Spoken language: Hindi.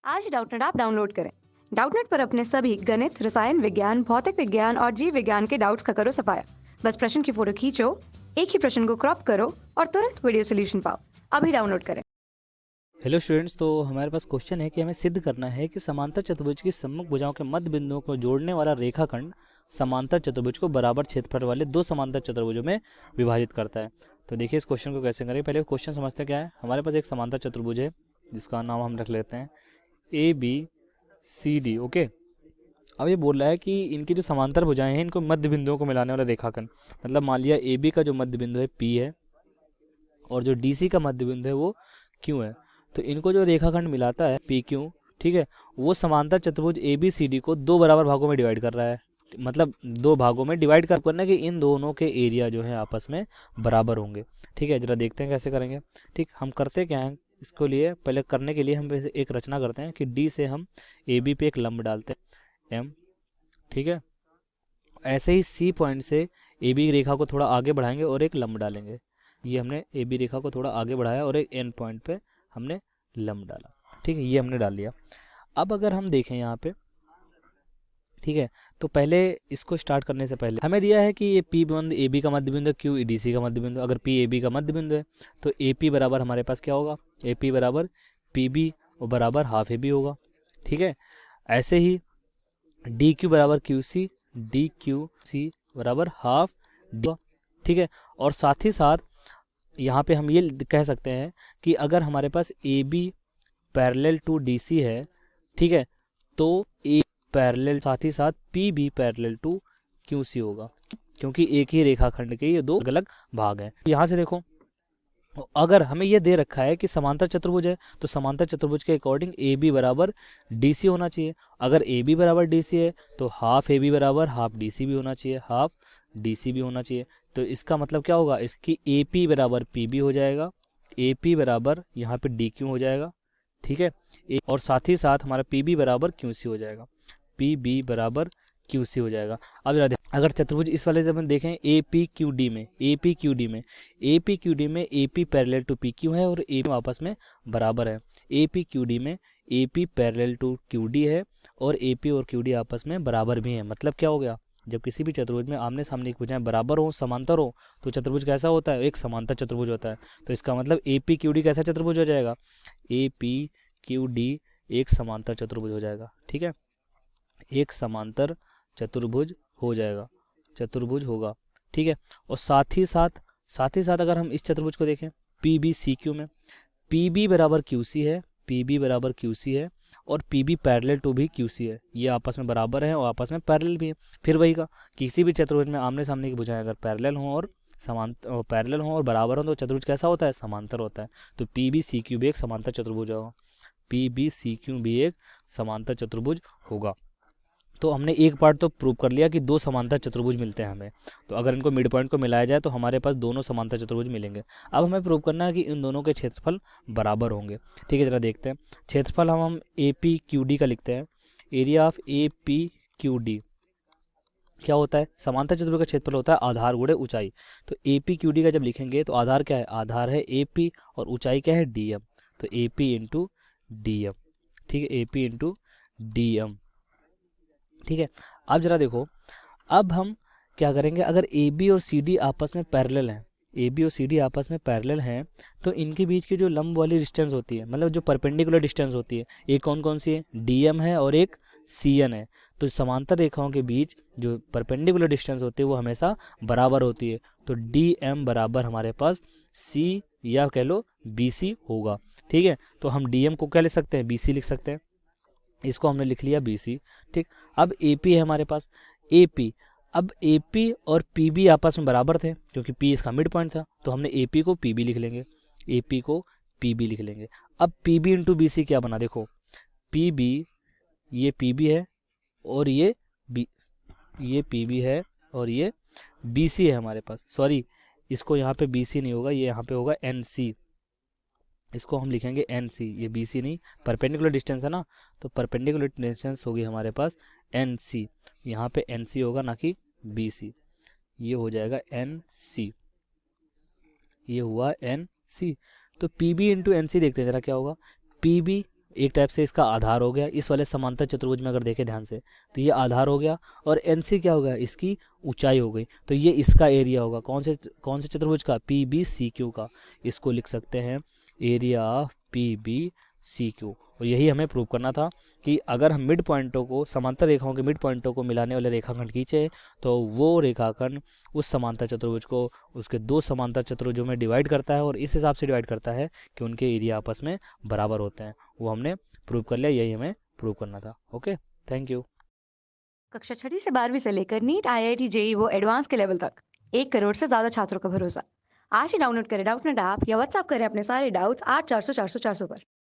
आज डाउटनेट ऐप डाउनलोड करें। डाउटनेट पर अपने सभी गणित, रसायन विज्ञान, भौतिक विज्ञान और जीव विज्ञान के डाउट्स का करो सफाया। बस प्रश्न की फोटो खींचो, एक ही प्रश्न को क्रॉप करो और तुरंत वीडियो सोल्यूशन पाओ। अभी डाउनलोड करें। हेलो स्टूडेंट्स, तो हमारे पास क्वेश्चन है कि हमें सिद्ध करना है कि समांतर चतुर्भुज की सम्मुख भुजाओं के मध्य बिंदुओं को जोड़ने वाला रेखाखंड समांतर चतुर्भुज को बराबर क्षेत्रफल वाले दो समांतर चतुर्भुजों में विभाजित करता है। तो देखिए इस क्वेश्चन को कैसे करें। पहले क्वेश्चन समझते हैं क्या है। हमारे पास एक समांतर चतुर्भुज है जिसका नाम हम रख लेते हैं ABCD। ओके, अब ये बोल रहा है कि इनकी जो समांतर भुजाएं हैं इनको मध्य बिंदुओं को मिलाने वाला रेखाखंड, मतलब मान लिया AB का जो मध्य बिंदु है P है और जो DC का मध्य बिंदु है वो Q है। तो इनको जो रेखाखंड मिलाता है PQ, ठीक है, वो समांतर चतुर्भुज ABCD को दो बराबर भागों में डिवाइड कर रहा है। मतलब दो भागों में डिवाइड करना कि इन दोनों के एरिया जो है आपस में बराबर होंगे। ठीक है, जरा देखते हैं कैसे करेंगे। ठीक, हम करते क्या हैं इसको लिए, पहले करने के लिए हम एक रचना करते हैं कि D से हम AB पे एक लंब डालते हैं M। ठीक है, ऐसे ही C पॉइंट से AB रेखा को थोड़ा आगे बढ़ाएंगे और एक लंब डालेंगे। ये हमने AB रेखा को थोड़ा आगे बढ़ाया और एक एन पॉइंट पे हमने लंब डाला। ठीक है, ये हमने डाल लिया। अब अगर हम देखें यहाँ पे, ठीक है, तो पहले इसको स्टार्ट करने से पहले हमें दिया है कि ये P बिंदु AB का मध्य बिंदु, Q DC का मध्य बिंदु। अगर P AB का मध्य बिंदु है तो AP बराबर हमारे पास क्या होगा, AP बराबर PB और बराबर हाफ AB होगा। ठीक है, ऐसे ही DQ बराबर QC, DQC बराबर हाफ D। ठीक है, और साथ ही साथ यहाँ पे हम ये कह सकते हैं कि अगर हमारे पास AB पैरेलल टू DC है, ठीक है, तो A पैरेलल साथ ही साथ PB पैरेलल टू QC होगा, क्योंकि एक ही रेखाखंड के ये दो अलग अलग भाग हैं। यहाँ से देखो, अगर हमें ये दे रखा है कि समांतर चतुर्भुज है तो समांतर चतुर्भुज के अकॉर्डिंग AB बराबर DC होना चाहिए। अगर AB बराबर DC है तो हाफ AB बराबर हाफ DC भी होना चाहिए, हाफ DC भी होना चाहिए। तो इसका मतलब क्या होगा, इसकी AP बराबर PB हो जाएगा, AP बराबर यहाँ पे DQ हो जाएगा। ठीक है, और साथ ही साथ हमारा PB बराबर QC हो जाएगा, PB बराबर QC हो जाएगा। अब जरा अगर चतुर्भुज इस वाले जब हम देखें APQD में, APQD में AP पैरेलल टू PQ है और AP आपस में बराबर है। APQD में AP पैरेलल टू QD है और AP और QD आपस में बराबर भी है। मतलब क्या हो गया, जब किसी भी चतुर्भुज में आमने सामने की भुजाएं बराबर हो, समांतर हो, तो चतुर्भुज कैसा होता है, एक समांतर चतुर्भुज होता है। तो इसका मतलब APQD कैसा चतुर्भुज हो जाएगा, APQD एक समांतर चतुर्भुज हो जाएगा। ठीक है, एक समांतर चतुर्भुज हो जाएगा, चतुर्भुज होगा। ठीक है, और साथ ही साथ अगर हम इस चतुर्भुज को देखें PBCQ में, PB बराबर QC है, PB बराबर QC है और PB पैरेलल टू भी QC है। ये आपस में बराबर है और आपस में पैरेलल भी है। फिर वही का, किसी भी चतुर्भुज में आमने सामने की भुजाएं अगर पैरेलल हों और पैरेलल हों और बराबर हों तो चतुर्भुज कैसा होता है, समांतर होता है। तो PBCQ भी एक समांतर चतुर्भुज होगा, PBCQ भी एक समांतर चतुर्भुज होगा। तो हमने एक पार्ट तो प्रूव कर लिया कि दो समांतर चतुर्भुज मिलते हैं हमें। तो अगर इनको मिड पॉइंट को मिलाया जाए तो हमारे पास दोनों समांतर चतुर्भुज मिलेंगे। अब हमें प्रूव करना है कि इन दोनों के क्षेत्रफल बराबर होंगे। ठीक है, जरा देखते हैं। क्षेत्रफल हम APQD का लिखते हैं, एरिया ऑफ APQD क्या होता है, समांतर चतुर्भुज का क्षेत्रफल होता है आधार गुणे ऊंचाई। तो APQD का जब लिखेंगे तो आधार क्या है, आधार है AP और ऊंचाई क्या है DM। तो AP इंटू DM। ठीक है, AP इंटू DM। ठीक है, अब जरा देखो, अब हम क्या करेंगे, अगर AB और CD आपस में पैरेलल हैं, AB और CD आपस में पैरेलल हैं तो इनके बीच की जो लंब वाली डिस्टेंस होती है, मतलब जो परपेंडिकुलर डिस्टेंस होती है, एक कौन कौन सी है, DM है और एक CN है। तो समांतर रेखाओं के बीच जो परपेंडिकुलर डिस्टेंस होती है वो हमेशा बराबर होती है। तो DM बराबर हमारे पास C या कह लो BC होगा। ठीक है, तो हम DM को क्या लिख सकते हैं, BC लिख सकते हैं। इसको हमने लिख लिया BC। ठीक, अब AP है हमारे पास, AP। अब AP और PB आपस में बराबर थे क्योंकि P इसका मिड पॉइंट था, तो हमने AP को PB लिख लेंगे, AP को PB लिख लेंगे। अब PB इंटू BC क्या बना, देखो PB, ये PB है और ये PB है और ये BC है हमारे पास। सॉरी, इसको यहाँ पे BC नहीं होगा, ये यहाँ पे होगा NC। इसको हम लिखेंगे NC, ये BC नहीं, परपेंडिकुलर डिस्टेंस है ना, तो परपेंडिकुलर डिस्टेंस होगी हमारे पास NC। यहाँ पे NC होगा ना कि BC, ये हो जाएगा NC, ये हुआ NC। तो PB इंटू NC देखते हैं जरा क्या होगा, PB एक टाइप से इसका आधार हो गया। इस वाले समांतर चतुर्भुज में अगर देखें ध्यान से तो ये आधार हो गया, और एन सी क्या हो गया, इसकी ऊंचाई हो गई। तो ये इसका एरिया होगा, कौन से चतुर्भुज का, पी बी सी क्यू का। इसको लिख सकते हैं area of P B C Q. और यही हमें प्रूव करना था कि अगर हम मिड पॉइंटों को, समांतर रेखाओं के मिड पॉइंटों को मिलाने वाले रेखाखंड खींचे तो वो रेखाखंड उस समांतर चतुर्भुज को उसके दो समांतर चतुर्भुजों में डिवाइड करता है, और इस हिसाब से डिवाइड करता है कि उनके एरिया आपस में बराबर होते हैं। वो हमने प्रूव कर लिया, यही हमें प्रूव करना था। Okay, thank you. कक्षा 6वीं से 12वीं से लेकर नीट, IIT, JEE वो एडवांस के लेवल तक 1 करोड़ से ज़्यादा छात्रों का भरोसा। आज ही डाउनलोड करें डाउटनेट ऐप या व्हाट्सएप करें अपने सारे डाउट्स 8400 400 400 पर।